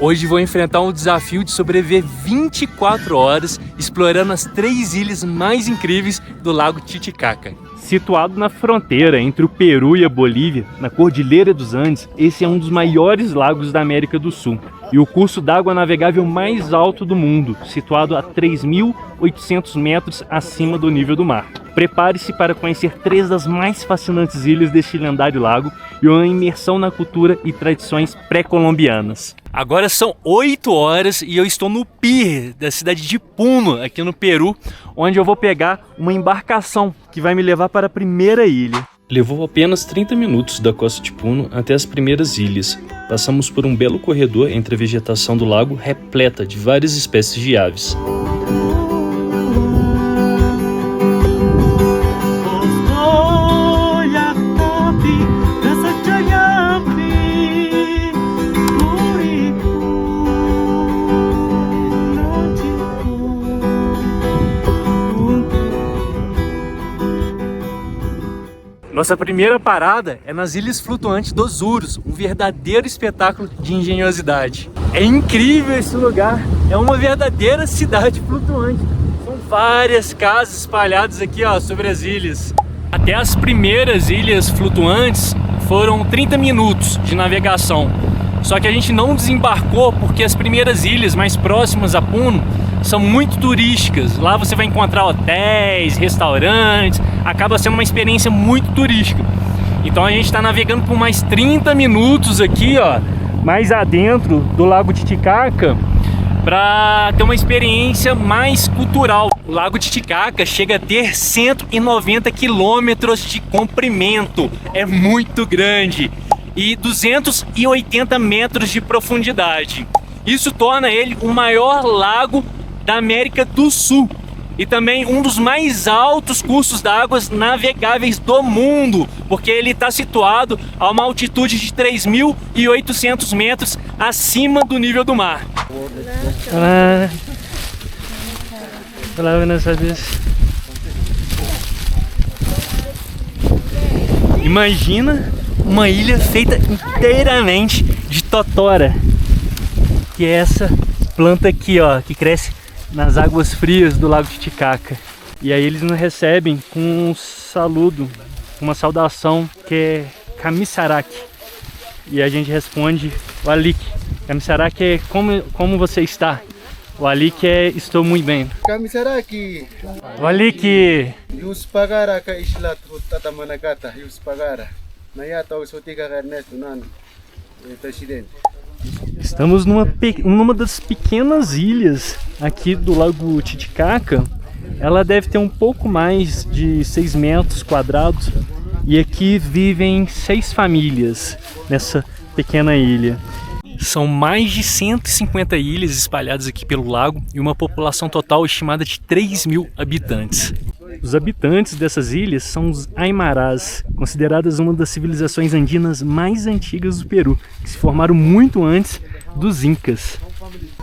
Hoje vou enfrentar um desafio de sobreviver 24 horas explorando as 3 ilhas mais incríveis do Lago Titicaca. Situado na fronteira entre o Peru e a Bolívia, na Cordilheira dos Andes, esse é um dos maiores lagos da América do Sul e o curso d'água navegável mais alto do mundo, situado a 3.800 metros acima do nível do mar. Prepare-se para conhecer 3 das mais fascinantes ilhas deste lendário lago e uma imersão na cultura e tradições pré-colombianas. Agora são 8 horas e eu estou no pier da cidade de Puno, aqui no Peru, onde eu vou pegar uma embarcação que vai me levar para a primeira ilha. Levou apenas 30 minutos da costa de Puno até as primeiras ilhas. Passamos por um belo corredor entre a vegetação do lago repleta de várias espécies de aves. Nossa primeira parada é nas Ilhas Flutuantes dos Urus, um verdadeiro espetáculo de engenhosidade. É incrível esse lugar, é uma verdadeira cidade flutuante. São várias casas espalhadas aqui, ó, sobre as ilhas. Até as primeiras ilhas flutuantes foram 30 minutos de navegação. Só que a gente não desembarcou porque as primeiras ilhas mais próximas a Puno são muito turísticas. Lá você vai encontrar hotéis, restaurantes, acaba sendo uma experiência muito turística. Então a gente está navegando por mais 30 minutos aqui, ó, mais adentro do Lago Titicaca, para ter uma experiência mais cultural. O Lago Titicaca chega a ter 190 quilômetros de comprimento, é muito grande, e 280 metros de profundidade. Isso torna ele o maior lago da América do Sul e também um dos mais altos cursos d'água navegáveis do mundo, porque ele está situado a uma altitude de 3.800 metros acima do nível do mar. Olá. Olá, buenas tardes. Imagina uma ilha feita inteiramente de totora, que é essa planta aqui, ó, que cresce nas águas frias do Lago Titicaca. E aí eles nos recebem com um saludo, uma saudação que é Kamisarak. E a gente responde Walik. Kamisarak é como você está. Walik é estou muito bem. Kamisarak. Walik. Yus pagara ka islat hutata managata. Yus pagara. Nayata o sotika Ernesto Nano, presidente. Estamos numa das pequenas ilhas aqui do Lago Titicaca. Ela deve ter um pouco mais de 6 metros quadrados e aqui vivem 6 famílias nessa pequena ilha. São mais de 150 ilhas espalhadas aqui pelo lago e uma população total estimada de 3.000 habitantes. Os habitantes dessas ilhas são os Aymarás, consideradas uma das civilizações andinas mais antigas do Peru, que se formaram muito antes dos Incas.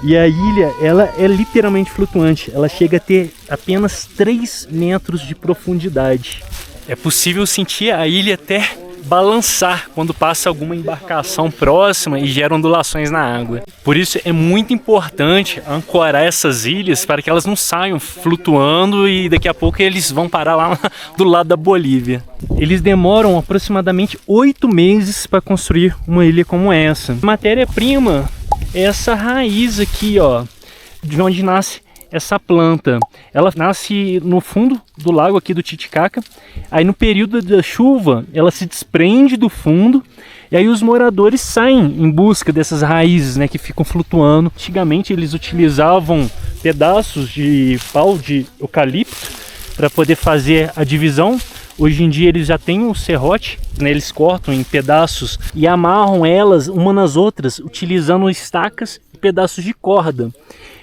E a ilha, ela é literalmente flutuante, ela chega a ter apenas 3 metros de profundidade. É possível sentir a ilha até balançar quando passa alguma embarcação próxima e gera ondulações na água. Por isso é muito importante ancorar essas ilhas para que elas não saiam flutuando e daqui a pouco eles vão parar lá do lado da Bolívia. Eles demoram aproximadamente 8 meses para construir uma ilha como essa. A matéria-prima é essa raiz aqui, ó, de onde nasce essa planta. Ela nasce no fundo do lago aqui do Titicaca. Aí no período da chuva ela se desprende do fundo e aí os moradores saem em busca dessas raízes, né, que ficam flutuando. Antigamente eles utilizavam pedaços de pau de eucalipto para poder fazer a divisão. Hoje em dia eles já têm um serrote, né, eles cortam em pedaços e amarram elas uma nas outras utilizando estacas e pedaços de corda.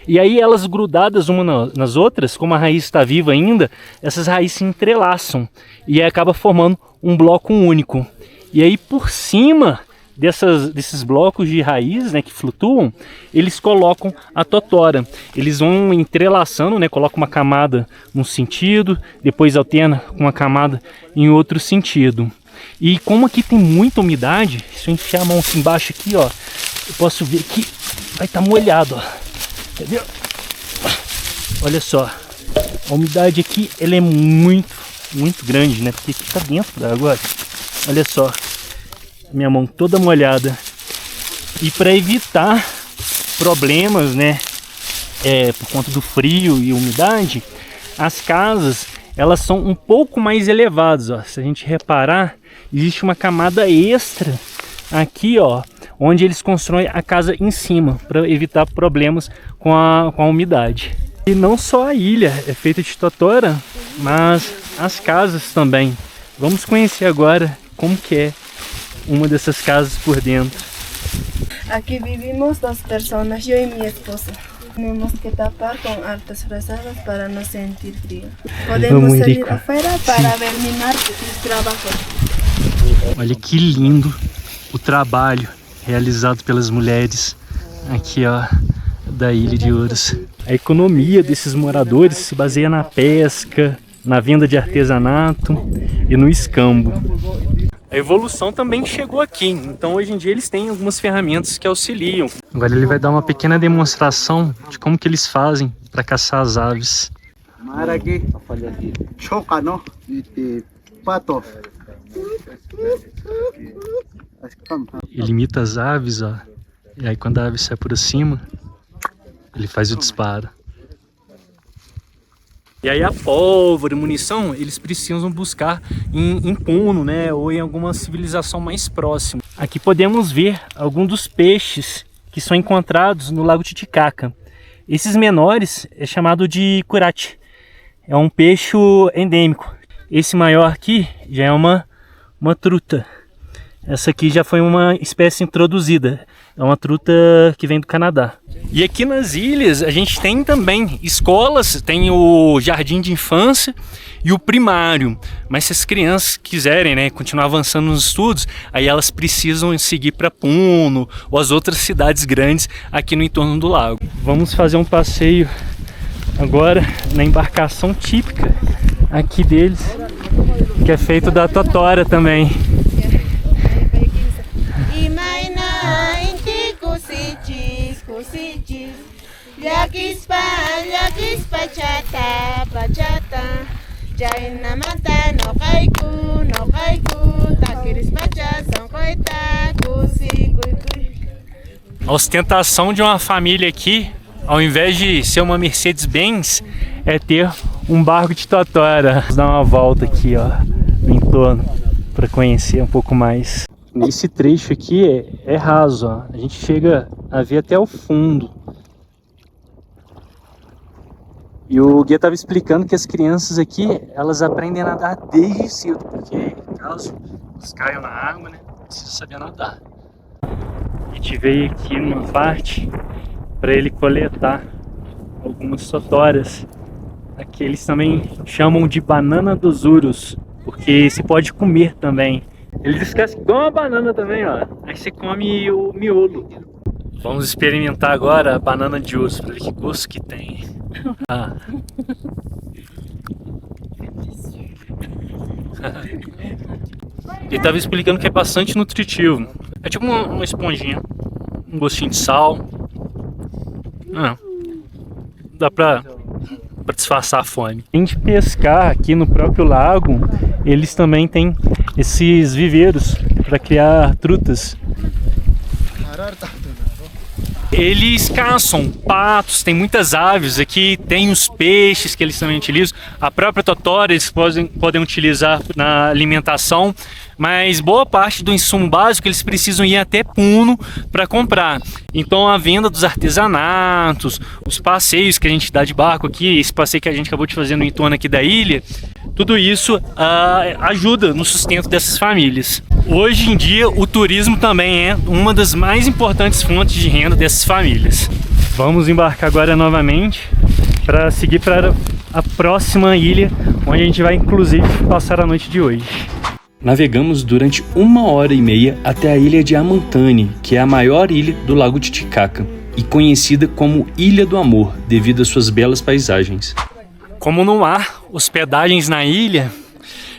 E aí elas grudadas uma nas outras, como a raiz está viva ainda, essas raízes se entrelaçam e aí acaba formando um bloco único. E aí por cima desses blocos de raiz, né, que flutuam, eles colocam a totora. Eles vão entrelaçando, né, colocam uma camada num sentido, depois alterna com uma camada em outro sentido. E como aqui tem muita umidade, se eu enfiar a mão aqui embaixo aqui, ó, eu posso ver que vai estar molhado, ó. Entendeu? Olha só, a umidade aqui ela é muito grande, né? Porque aqui tá dentro da água. Olha só, minha mão toda molhada. E para evitar problemas, né? Por conta do frio e umidade, as casas elas são um pouco mais elevadas, ó. Se a gente reparar, existe uma camada extra aqui, ó, onde eles constroem a casa em cima para evitar problemas com a umidade. E não só a ilha é feita de totora, mas as casas também. Vamos conhecer agora como que é uma dessas casas por dentro. Aquí vivimos 2 personas, yo y mi esposa. Tenemos que tapar con altas frazadas para no sentir frío. Podemos salir afuera para ver minar os trabalhos. Olha que lindo o trabalho realizado pelas mulheres aqui, ó, da Ilha de Ouros. A economia desses moradores se baseia na pesca, na venda de artesanato e no escambo. A evolução também chegou aqui, então hoje em dia eles têm algumas ferramentas que auxiliam. Agora ele vai dar uma pequena demonstração de como que eles fazem para caçar as aves. Ele imita as aves, ó, e aí quando a ave se aproxima, ele faz o disparo. E aí a pólvora e munição, eles precisam buscar em Puno, né, ou em alguma civilização mais próxima. Aqui podemos ver alguns dos peixes que são encontrados no Lago Titicaca. Esses menores é chamado de curate. É um peixe endêmico. Esse maior aqui já é uma truta. Essa aqui já foi uma espécie introduzida. É uma truta que vem do Canadá. E aqui nas ilhas a gente tem também escolas, tem o jardim de infância e o primário. Mas se as crianças quiserem, né, continuar avançando nos estudos, aí elas precisam seguir para Puno ou as outras cidades grandes aqui no entorno do lago. Vamos fazer um passeio agora na embarcação típica aqui deles, que é feito da totora também. A ostentação de uma família aqui, ao invés de ser uma Mercedes-Benz, é ter um barco de totora. Vamos dar uma volta aqui, ó, no entorno, para conhecer um pouco mais. Nesse trecho aqui é raso, ó. A gente chega a ver até o fundo. E o guia estava explicando que as crianças aqui, elas aprendem a nadar desde cedo, porque caso eles caiam na água, né, precisa saber nadar. A gente veio aqui numa parte para ele coletar algumas totoras. Aqui eles também chamam de banana dos Ouros, porque se pode comer também. Eles descascam igual uma banana também, ó. Aí você come o miolo. Vamos experimentar agora a banana de Ouros, para ver que gosto que tem. Ah. Ele estava explicando que é bastante nutritivo. É tipo uma esponjinha, um gostinho de sal. Dá pra disfarçar a fome. Além de pescar aqui no próprio lago, eles também têm esses viveiros para criar trutas. Eles caçam patos, tem muitas aves aqui, tem os peixes que eles também utilizam. A própria totora eles podem utilizar na alimentação, mas boa parte do insumo básico eles precisam ir até Puno para comprar. Então a venda dos artesanatos, os passeios que a gente dá de barco aqui, esse passeio que a gente acabou de fazer no entorno aqui da ilha, tudo isso ajuda no sustento dessas famílias. Hoje em dia o turismo também é uma das mais importantes fontes de renda dessas famílias. Vamos embarcar agora novamente para seguir para a próxima ilha, onde a gente vai inclusive passar a noite de hoje. Navegamos durante 1h30 até a ilha de Amantane, que é a maior ilha do Lago Titicaca e conhecida como Ilha do Amor, devido às suas belas paisagens. Como não há hospedagens na ilha,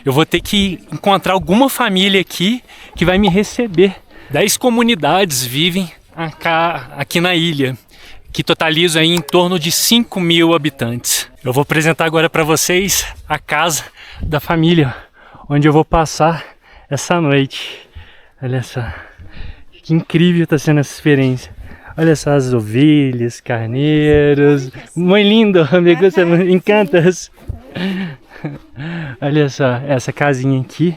eu vou ter que encontrar alguma família aqui que vai me receber. 10 comunidades vivem aqui na ilha, que totaliza aí em torno de 5.000 habitantes. Eu vou apresentar agora para vocês a casa da família, onde eu vou passar essa noite. Olha só, que incrível está sendo essa experiência. Olha só as ovelhas, carneiros, muito lindo, me gusta, me encantas. Olha só, essa casinha aqui.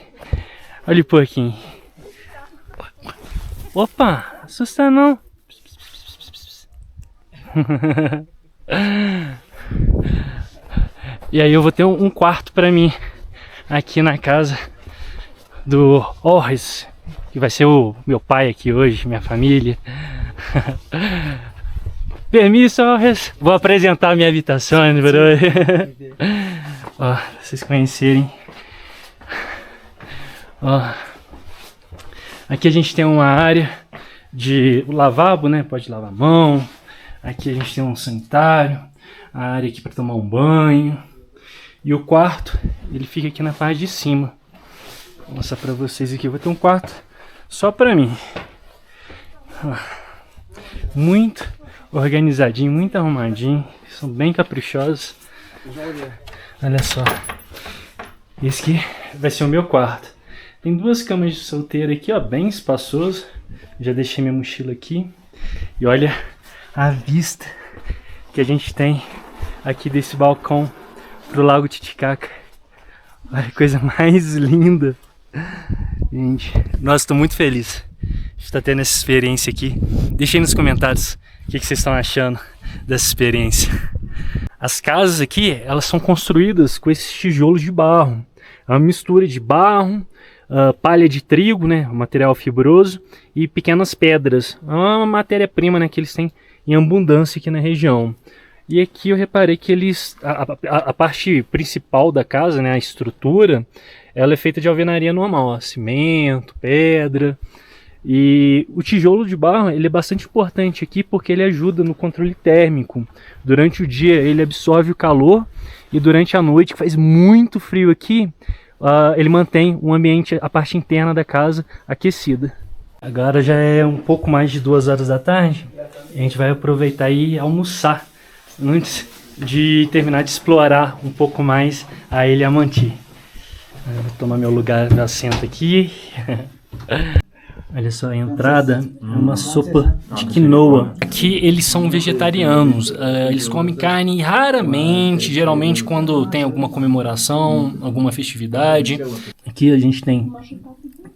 Olha o porquinho. Opa, assusta não. E aí eu vou ter um quarto para mim aqui na casa do Orris, que vai ser o meu pai aqui hoje, minha família. Permisso, Orris. Vou apresentar a minha habitação, ó, pra vocês conhecerem. Ó, aqui a gente tem uma área de lavabo, né? Pode lavar a mão. Aqui a gente tem um sanitário, a área aqui para tomar um banho. E o quarto, ele fica aqui na parte de cima. Vou mostrar para vocês aqui. Eu vou ter um quarto só para mim. Ó, muito organizadinho, muito arrumadinho. São bem caprichosos. Olha só. Esse aqui vai ser o meu quarto. Tem 2 camas de solteiro aqui, ó, bem espaçoso. Já deixei minha mochila aqui. E olha a vista que a gente tem aqui desse balcão pro Lago Titicaca. Olha que coisa mais linda. Gente, nossa, estou muito feliz de estar tendo essa experiência aqui. Deixem nos comentários o que vocês estão achando dessa experiência. As casas aqui, elas são construídas com esses tijolos de barro. É uma mistura de barro, palha de trigo, né, um material fibroso, e pequenas pedras. É uma matéria-prima, né, que eles têm em abundância aqui na região. E aqui eu reparei que eles, a parte principal da casa, né, a estrutura, ela é feita de alvenaria normal, ó, cimento, pedra. E o tijolo de barro, ele é bastante importante aqui porque ele ajuda no controle térmico. Durante o dia ele absorve o calor e durante a noite, que faz muito frio aqui, ele mantém o ambiente, a parte interna da casa aquecida. Agora já é um pouco mais de 2 horas da tarde. A gente vai aproveitar e almoçar antes de terminar de explorar um pouco mais a Ilha Manti. Vou tomar meu lugar de assento aqui. Olha só, a entrada é uma sopa de quinoa. Aqui eles são vegetarianos, eles comem carne raramente, geralmente quando tem alguma comemoração, alguma festividade. Aqui a gente tem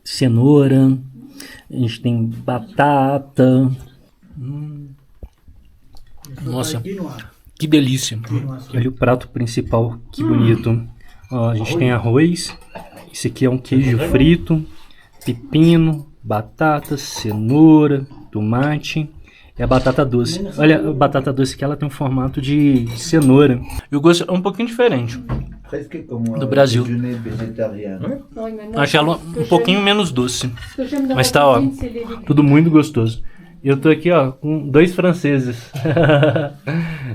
cenoura, a gente tem batata. Nossa, que delícia. Olha o prato principal, que bonito. Ó, a gente tem arroz, esse aqui é um queijo frito, pepino, batata, cenoura, tomate e a batata doce. Olha, a batata doce que ela tem um formato de cenoura. E o gosto é um pouquinho diferente do Brasil. Acho ela um pouquinho menos doce. Mas tá, ó, tudo muito gostoso. Eu tô aqui, ó, com 2 franceses.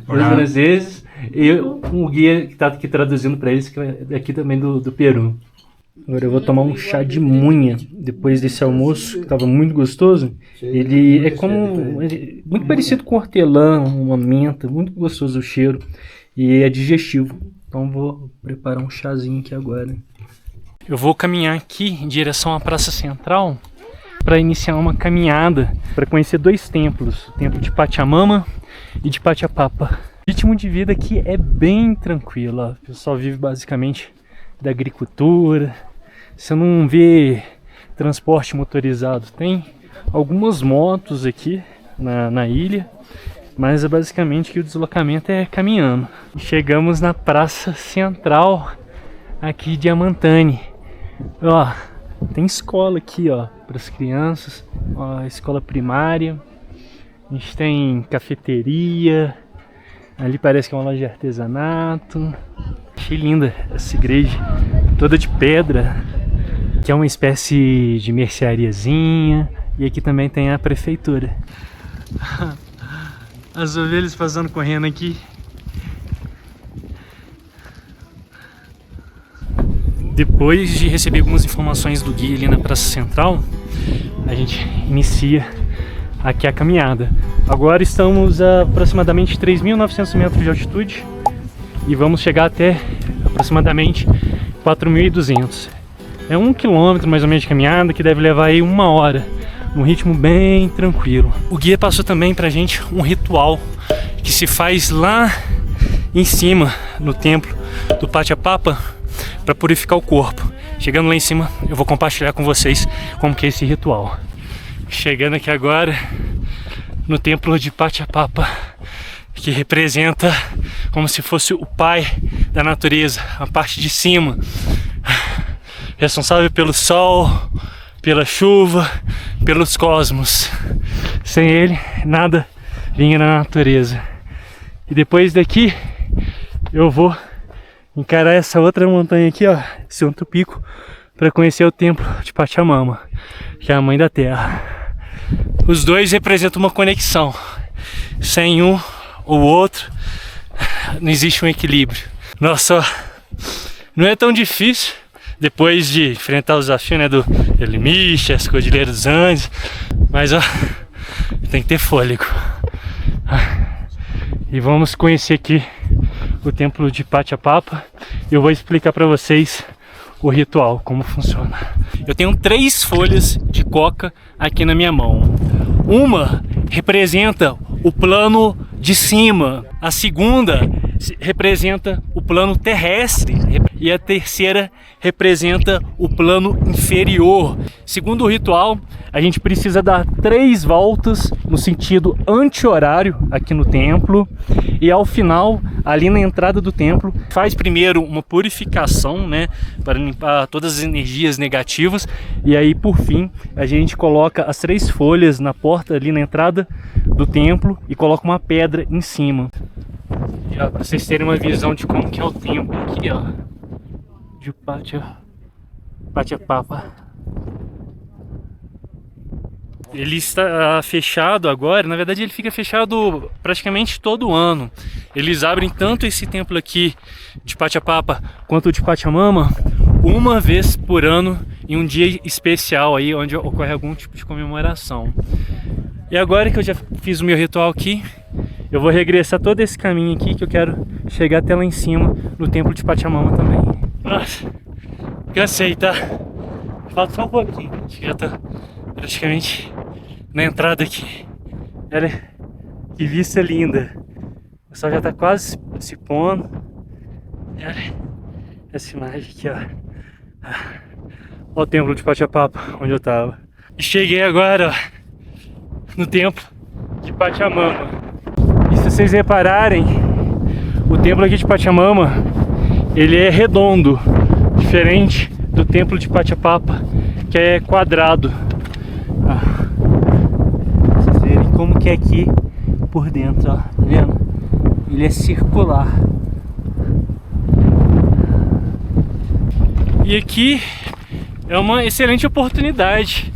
2 franceses e um guia que tá aqui traduzindo para eles, que é aqui também do Peru. Agora eu vou tomar um chá de munha depois desse almoço, que estava muito gostoso. Ele é como muito parecido com hortelã, uma menta, muito gostoso o cheiro e é digestivo. Então vou preparar um chazinho aqui agora. Eu vou caminhar aqui em direção à Praça Central para iniciar uma caminhada para conhecer 2 templos, o templo de Pachamama e de Pachapapa. O ritmo de vida aqui é bem tranquilo, ó. O pessoal vive basicamente da agricultura. Você não vê transporte motorizado. Tem algumas motos aqui na ilha, mas é basicamente que o deslocamento é caminhando. Chegamos na Praça Central aqui de Amantani. Ó, tem escola aqui, ó, para as crianças, ó, escola primária. A gente tem cafeteria. Ali parece que é uma loja de artesanato. Achei linda essa igreja, toda de pedra, que é uma espécie de merceariazinha. E aqui também tem a prefeitura. As ovelhas passando correndo aqui. Depois de receber algumas informações do guia ali na Praça Central, a gente inicia aqui a caminhada. Agora estamos a aproximadamente 3.900 metros de altitude e vamos chegar até aproximadamente 4.200. É 1 quilômetro mais ou menos de caminhada que deve levar aí 1 hora, num ritmo bem tranquilo. O guia passou também pra gente um ritual que se faz lá em cima no templo do Pachapapa para purificar o corpo. Chegando lá em cima eu vou compartilhar com vocês como que é esse ritual. Chegando aqui agora no templo de Pachapapa, que representa como se fosse o pai da natureza, a parte de cima, responsável pelo sol, pela chuva, pelos cosmos. Sem ele, nada vinha na natureza. E depois daqui, eu vou encarar essa outra montanha aqui, ó, esse outro pico, para conhecer o templo de Pachamama, que é a mãe da terra. Os dois representam uma conexão. Sem um ou outro, não existe um equilíbrio. Nossa, não é tão difícil depois de enfrentar os desafios, né, do Limite, as Cordilheiras dos Andes, mas ó, tem que ter fôlego. E vamos conhecer aqui o templo de Pachapapa. Eu vou explicar para vocês o ritual, como funciona. Eu tenho 3 folhas de coca aqui na minha mão. Uma representa o plano de cima, a segunda representa o plano terrestre e a terceira representa o plano inferior. Segundo o ritual, a gente precisa dar 3 voltas no sentido anti-horário aqui no templo, e ao final, ali na entrada do templo, faz primeiro uma purificação, né, para limpar todas as energias negativas, e aí por fim a gente coloca as 3 folhas na porta ali na entrada do templo e coloca uma pedra em cima. Para vocês terem uma visão de como que é o templo aqui, ó, de Pachapapa. Ele está fechado agora, na verdade ele fica fechado praticamente todo ano. Eles abrem tanto esse templo aqui de Pachapapa quanto o de Pachamama uma vez por ano, em um dia especial aí, onde ocorre algum tipo de comemoração. E agora que eu já fiz o meu ritual aqui, eu vou regressar todo esse caminho aqui, que eu quero chegar até lá em cima, no templo de Pachamama também. Nossa, cansei, tá? Falta só um pouquinho, acho que já tá praticamente na entrada aqui. Olha que vista linda. O sol já tá quase se pondo. Olha essa imagem aqui, ó. Olha o templo de Pachapapa, onde eu tava. E cheguei agora, ó, no templo de Pachamama. E se vocês repararem, o templo aqui de Pachamama, ele é redondo, diferente do templo de Pachapapa, que é quadrado. Vocês verem como que é aqui por dentro, ó, tá vendo? Ele é circular. E aqui é uma excelente oportunidade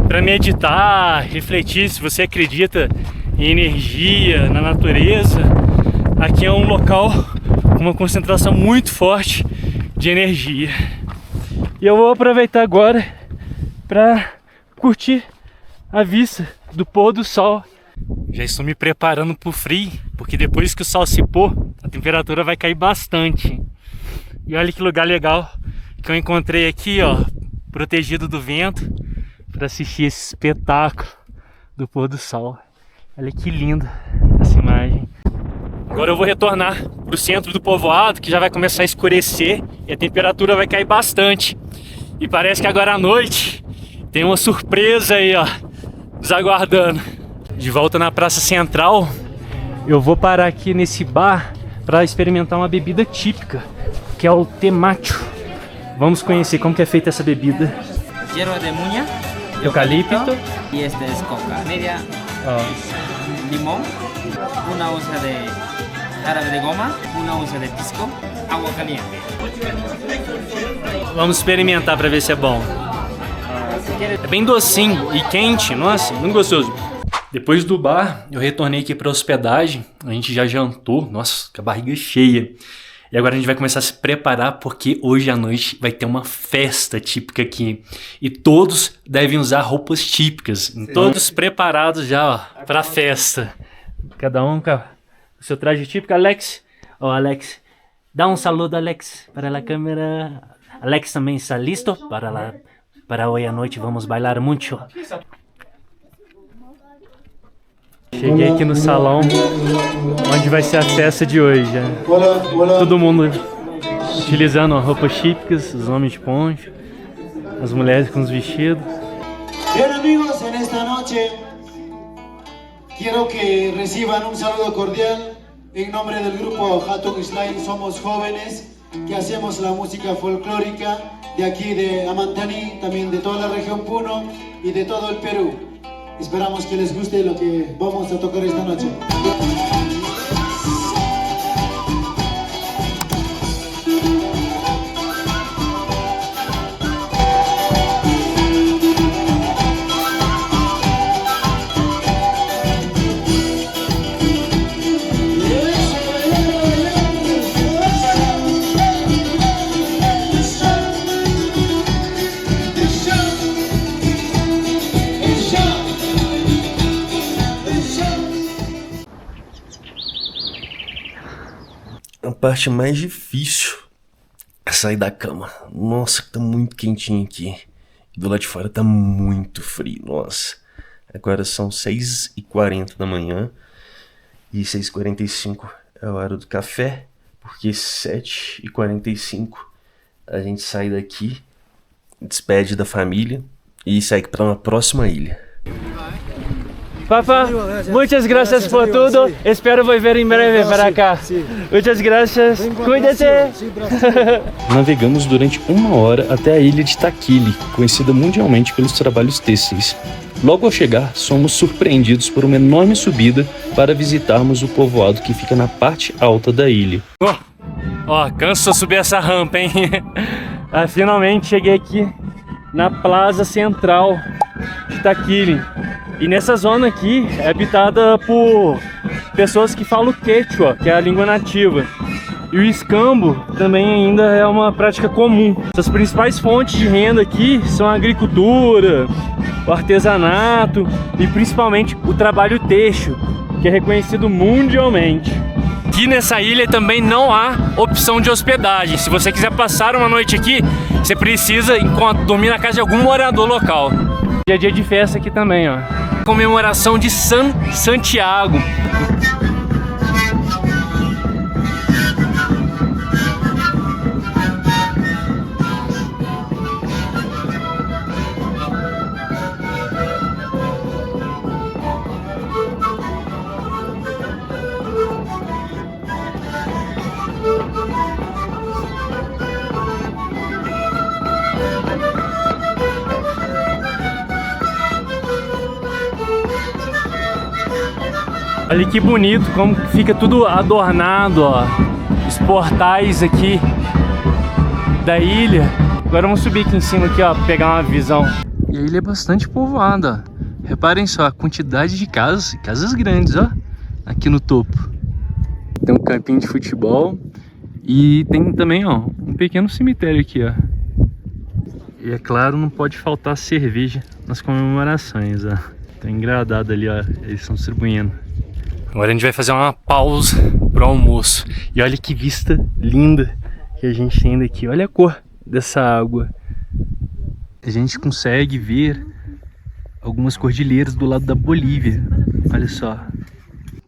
para meditar, refletir. Se você acredita em energia, na natureza, aqui é um local com uma concentração muito forte de energia. E eu vou aproveitar agora para curtir a vista do pôr do sol. Já estou me preparando para o frio, porque depois que o sol se pôr, a temperatura vai cair bastante. E olha que lugar legal que eu encontrei aqui, ó, protegido do vento, para assistir esse espetáculo do pôr do sol. Olha que linda essa imagem. Agora eu vou retornar para o centro do povoado, que já vai começar a escurecer e a temperatura vai cair bastante. E parece que agora à noite tem uma surpresa aí, ó, nos aguardando. De volta na Praça Central, eu vou parar aqui nesse bar para experimentar uma bebida típica, que é o temacho. Vamos conhecer como que é feita essa bebida. Hierba de muña, Eucalipto. y este es coca. Media limón, 1 onza de jarabe de goma, 1 onza de pisco, agua caliente. Vamos experimentar para ver se é bom. É bem docinho e quente, nossa, muito gostoso. Depois do bar, eu retornei aqui para a hospedagem. A gente já jantou, nossa, com a barriga cheia. E agora a gente vai começar a se preparar porque hoje à noite vai ter uma festa típica aqui. E todos devem usar roupas típicas. Todos preparados já, ó, pra festa. Cada um com o seu traje típico. Alex, ó, Alex, dá um saludo, Alex, para a câmera. Alex também está listo para hoje à noite. Vamos bailar muito. Cheguei aqui no salão onde vai ser a festa de hoje. Todo mundo utilizando roupas típicas, os homens de poncho, as mulheres com os vestidos. Bien amigos, en esta noche quiero que reciban un saludo cordial en nombre del grupo Hatun Slime. Somos jóvenes que hacemos la música folclórica de aquí de Amantani, también de toda la región Puno y de todo el Perú. Esperamos que les guste lo que vamos a tocar esta noche. A parte mais difícil é sair da cama. Nossa, tá muito quentinho aqui. E do lado de fora tá muito frio, nossa. Agora são 6h40 da manhã. E 6h45 é a hora do café. Porque 7h45 a gente sai daqui, despede da família e segue para uma próxima ilha. Papá, muchas gracias por todo. Espero volver em breve para cá. Muchas gracias. Cuídate. Navegamos durante 1 hora até a ilha de Taquili, conhecida mundialmente pelos trabalhos têxteis. Logo ao chegar, somos surpreendidos por uma enorme subida para visitarmos o povoado que fica na parte alta da ilha. Ó, canso de subir essa rampa, hein? Finalmente cheguei aqui na plaza central de Taquili. E nessa zona aqui é habitada por pessoas que falam quechua, que é a língua nativa. E o escambo também ainda é uma prática comum. As principais fontes de renda aqui são a agricultura, o artesanato e principalmente o trabalho têxtil, que é reconhecido mundialmente. Aqui nessa ilha também não há opção de hospedagem. Se você quiser passar uma noite aqui, você precisa dormir na casa de algum morador local. É dia de festa aqui também, ó. Comemoração de Santiago. Olha que bonito, como fica tudo adornado, ó. Os portais aqui da ilha. Agora vamos subir aqui em cima aqui, ó, pegar uma visão. E a ilha é bastante povoada, ó. Reparem só a quantidade de casas, casas grandes, ó, aqui no topo. Tem um campinho de futebol e tem também, ó, um pequeno cemitério aqui, ó. E é claro, não pode faltar cerveja nas comemorações, ó. Tá engradado ali, ó, eles estão distribuindo. Agora a gente vai fazer uma pausa pro almoço. E olha que vista linda que a gente tem daqui. Olha a cor dessa água. A gente consegue ver algumas cordilheiras do lado da Bolívia. Olha só.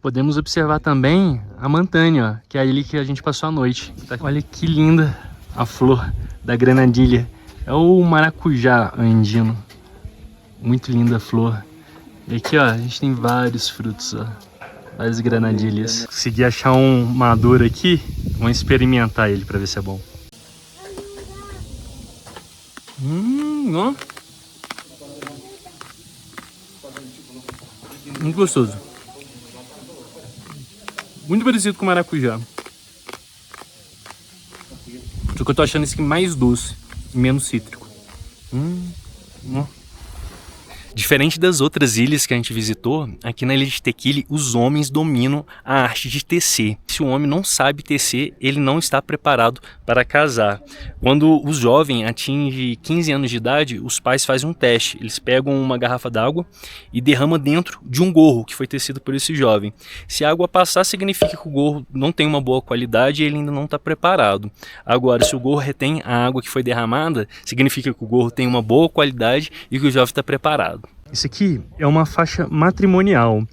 Podemos observar também a Amantani, ó, que é a ilha que a gente passou a noite. Olha que linda a flor da granadilha. É o maracujá andino. Muito linda a flor. E aqui, ó, a gente tem vários frutos, ó. Várias granadilhas. Consegui achar um maduro aqui. Vamos experimentar ele pra ver se é bom. Ó. Muito gostoso. Muito parecido com maracujá. Só que eu tô achando esse aqui mais doce e menos cítrico. Diferente das outras ilhas que a gente visitou, aqui na ilha de Taquili os homens dominam a arte de tecer. se o homem não sabe tecer, ele não está preparado para casar. Quando o jovem atinge 15 anos de idade, os pais fazem um teste. Eles pegam uma garrafa d'água e derramam dentro de um gorro que foi tecido por esse jovem. Se a água passar, significa que o gorro não tem uma boa qualidade e ele ainda não está preparado. Agora, se o gorro retém a água que foi derramada, significa que o gorro tem uma boa qualidade e que o jovem está preparado. Isso aqui é uma faixa matrimonial.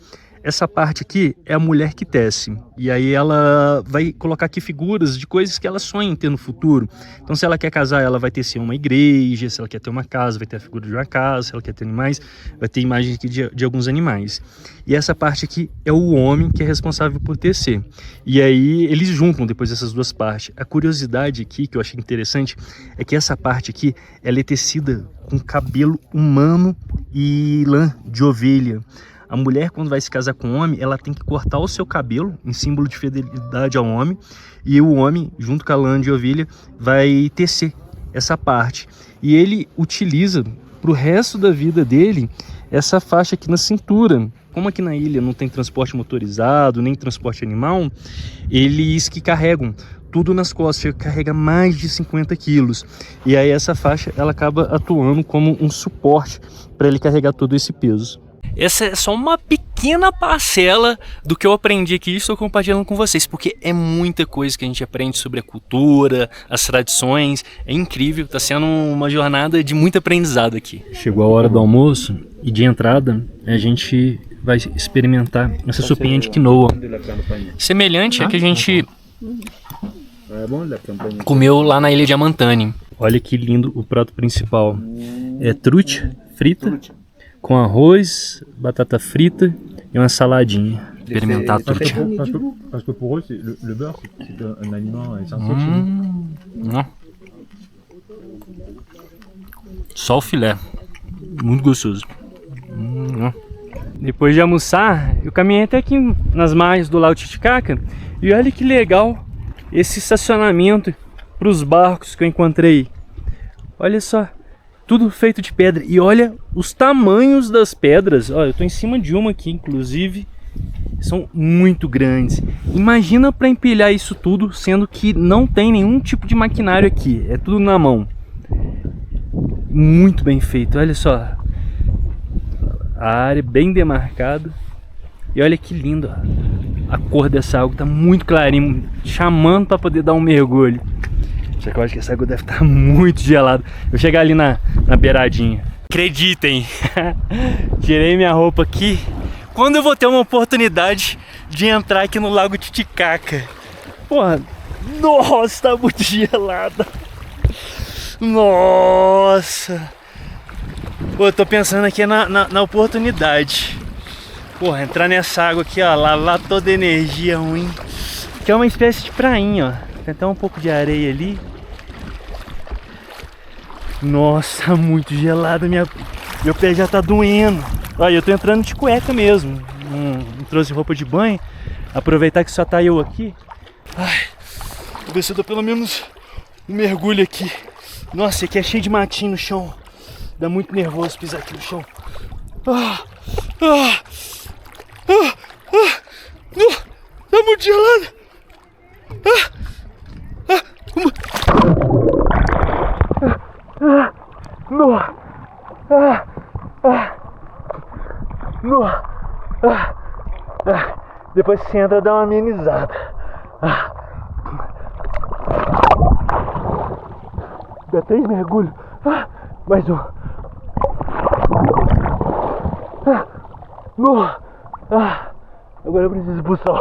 Essa parte aqui é a mulher que tece. E aí ela vai colocar aqui figuras de coisas que ela sonha em ter no futuro. Então se ela quer casar, ela vai tecer uma igreja. Se ela quer ter uma casa, vai ter a figura de uma casa. Se ela quer ter animais, vai ter imagens aqui de alguns animais. E essa parte aqui é o homem que é responsável por tecer. E aí eles juntam depois essas duas partes. A curiosidade aqui, que eu achei interessante, é que essa parte aqui, ela é tecida com cabelo humano e lã de ovelha. A mulher, quando vai se casar com o homem, ela tem que cortar o seu cabelo em símbolo de fidelidade ao homem, e o homem, junto com a lã de ovelha, vai tecer essa parte. E ele utiliza para o resto da vida dele essa faixa aqui na cintura. Como aqui na ilha não tem transporte motorizado, nem transporte animal, eles que carregam tudo nas costas, carrega mais de 50 quilos. E aí essa faixa, ela acaba atuando como um suporte para ele carregar todo esse peso. Essa é só uma pequena parcela do que eu aprendi aqui e estou compartilhando com vocês, porque é muita coisa que a gente aprende sobre a cultura, as tradições, é incrível, está sendo uma jornada de muito aprendizado aqui. Chegou a hora do almoço e de entrada a gente vai experimentar essa sopinha de quinoa. Semelhante a que a gente comeu lá na Ilha de Amantane. Olha que lindo o prato principal. É trucha frita com arroz, batata frita e uma saladinha. Experimentar a trucha. Parce que pour eux, le beurre, c'est un aliment essentiel chez nous. Só o filé. Muito gostoso. Depois de almoçar, eu caminhei até aqui nas margens do Lago Titicaca e olha que legal esse estacionamento para os barcos que eu encontrei. Olha só, tudo feito de pedra. E olha os tamanhos das pedras. Olha, eu estou em cima de uma aqui, inclusive. São muito grandes. Imagina para empilhar isso tudo, sendo que não tem nenhum tipo de maquinário aqui. É tudo na mão. Muito bem feito, olha só. A área bem demarcada. E olha que lindo, ó. A cor dessa água tá muito clarinha, chamando para poder dar um mergulho. Só que eu acho que essa água deve estar muito gelada. Eu vou chegar ali na beiradinha. Acreditem, tirei minha roupa aqui. Quando eu vou ter uma oportunidade de entrar aqui no Lago Titicaca? Porra, nossa, tá muito gelada. Nossa. Pô, eu tô pensando aqui na oportunidade. Porra, entrar nessa água aqui, ó, lavar toda a energia ruim. Que é uma espécie de prainha, ó. Tem até um pouco de areia ali. Nossa, muito gelado, meu pé já tá doendo. Olha, eu tô entrando de cueca mesmo. Não trouxe roupa de banho. Aproveitar que só tá eu aqui. Ai, vou ver se eu dou pelo menos um mergulho aqui. Nossa, aqui é cheio de matinho no chão. Dá muito nervoso pisar aqui no chão. Tá muito gelado. Depois que você entra, dá uma amenizada. Dá 3 mergulhos. Mais um. Agora eu preciso buscar.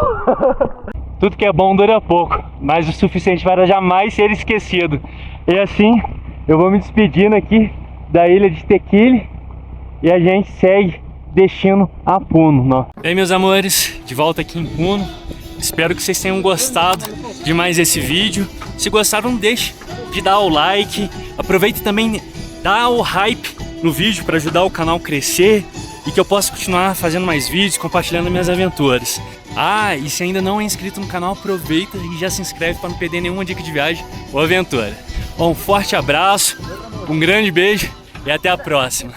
Tudo que é bom dura pouco, mas o suficiente para jamais ser esquecido. E assim, eu vou me despedindo aqui da ilha de Tequile e a gente segue destino a Puno. Não? Bem, meus amores, de volta aqui em Puno. Espero que vocês tenham gostado de mais esse vídeo. Se gostaram, não deixe de dar o like. Aproveite também, dá o hype no vídeo para ajudar o canal a crescer e que eu possa continuar fazendo mais vídeos, compartilhando minhas aventuras. E se ainda não é inscrito no canal, aproveita e já se inscreve para não perder nenhuma dica de viagem ou aventura. Um forte abraço, um grande beijo e até a próxima.